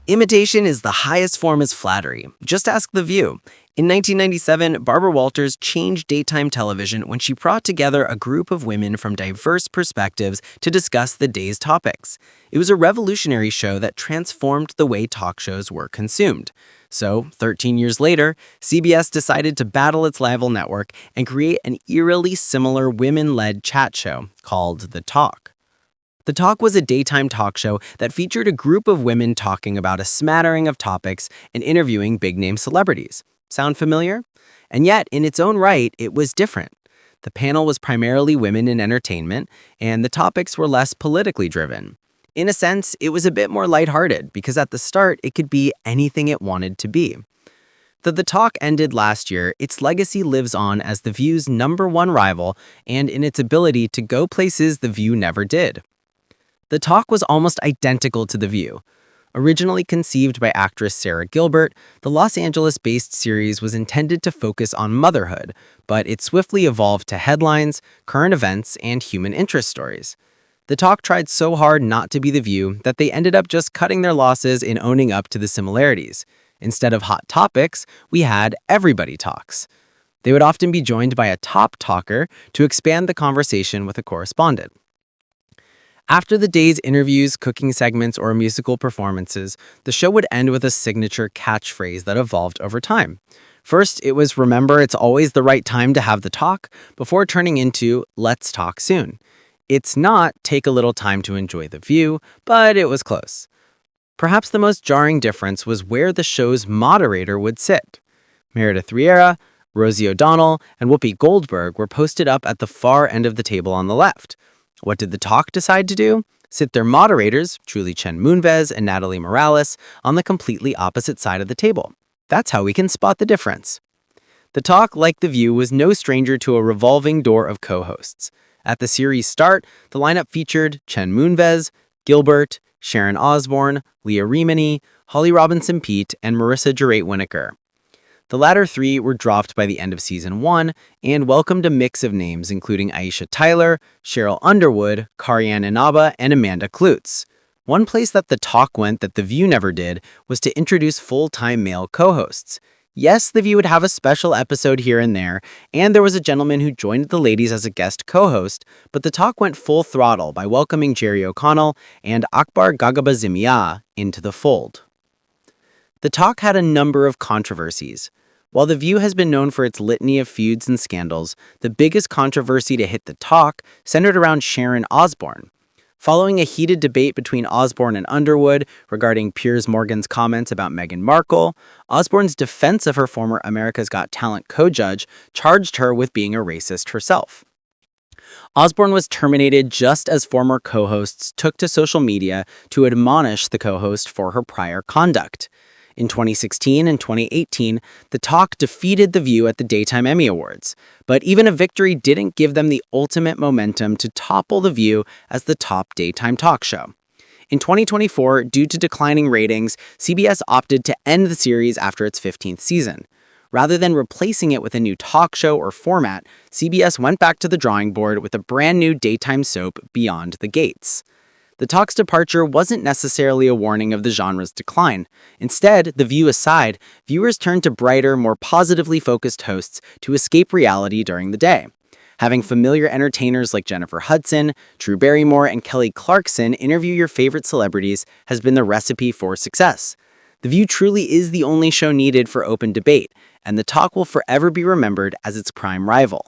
Imitation is the highest form as flattery. Just ask The View. In 1997, Barbara Walters changed daytime television when she brought together a group of women from diverse perspectives to discuss the day's topics. It was a revolutionary show that transformed the way talk shows were consumed. So, 13 years later, CBS decided to battle its rival network and create an eerily similar women-led chat show called The Talk. The Talk was a daytime talk show that featured a group of women talking about a smattering of topics and interviewing big-name celebrities. Sound familiar? And yet, in its own right, it was different. The panel was primarily women in entertainment, and the topics were less politically driven. In a sense, it was a bit more lighthearted because at the start, it could be anything it wanted to be. Though The Talk ended last year, its legacy lives on as The View's #1 rival and in its ability to go places The View never did. The Talk was almost identical to The View. Originally conceived by actress Sarah Gilbert, the Los Angeles-based series was intended to focus on motherhood, but it swiftly evolved to headlines, current events, and human interest stories. The Talk tried so hard not to be The View that they ended up just cutting their losses in owning up to the similarities. Instead of hot topics, we had Everybody Talks. They would often be joined by a top talker to expand the conversation with a correspondent. After the day's interviews, cooking segments, or musical performances, the show would end with a signature catchphrase that evolved over time. First, it was "Remember, it's always the right time to have the talk," before turning into "Let's talk soon." It's not "Take a little time to enjoy the view," but it was close. Perhaps the most jarring difference was where the show's moderator would sit. Meredith Vieira, Rosie O'Donnell, and Whoopi Goldberg were posted up at the far end of the table on the left. What did The Talk decide to do? Sit their moderators, Julie Chen Moonves and Natalie Morales, on the completely opposite side of the table. That's how we can spot the difference. The Talk, like The View, was no stranger to a revolving door of co-hosts. At the series' start, the lineup featured Chen Moonves, Gilbert, Sharon Osbourne, Leah Remini, Holly Robinson Peete, and Marissa Jarrett Winokur. The latter three were dropped by the end of Season 1 and welcomed a mix of names including Aisha Tyler, Cheryl Underwood, Karianne Inaba, and Amanda Klutz. One place that The Talk went that The View never did was to introduce full-time male co-hosts. Yes, The View would have a special episode here and there, and there was a gentleman who joined the ladies as a guest co-host, but The Talk went full throttle by welcoming Jerry O'Connell and Akbar Gagabazimia into the fold. The Talk had a number of controversies. While The View has been known for its litany of feuds and scandals, the biggest controversy to hit The Talk centered around Sharon Osbourne. Following a heated debate between Osbourne and Underwood regarding Piers Morgan's comments about Meghan Markle, Osbourne's defense of her former America's Got Talent co-judge charged her with being a racist herself. Osbourne was terminated just as former co-hosts took to social media to admonish the co-host for her prior conduct. In 2016 and 2018, The Talk defeated The View at the Daytime Emmy Awards, but even a victory didn't give them the ultimate momentum to topple The View as the top daytime talk show. In 2024, due to declining ratings, CBS opted to end the series after its 15th season. Rather than replacing it with a new talk show or format, CBS went back to the drawing board with a brand new daytime soap, Beyond the Gates. The Talk's departure wasn't necessarily a warning of the genre's decline. Instead, The View aside, viewers turned to brighter, more positively focused hosts to escape reality during the day. Having familiar entertainers like Jennifer Hudson, Drew Barrymore, and Kelly Clarkson interview your favorite celebrities has been the recipe for success. The View truly is the only show needed for open debate, and The Talk will forever be remembered as its prime rival.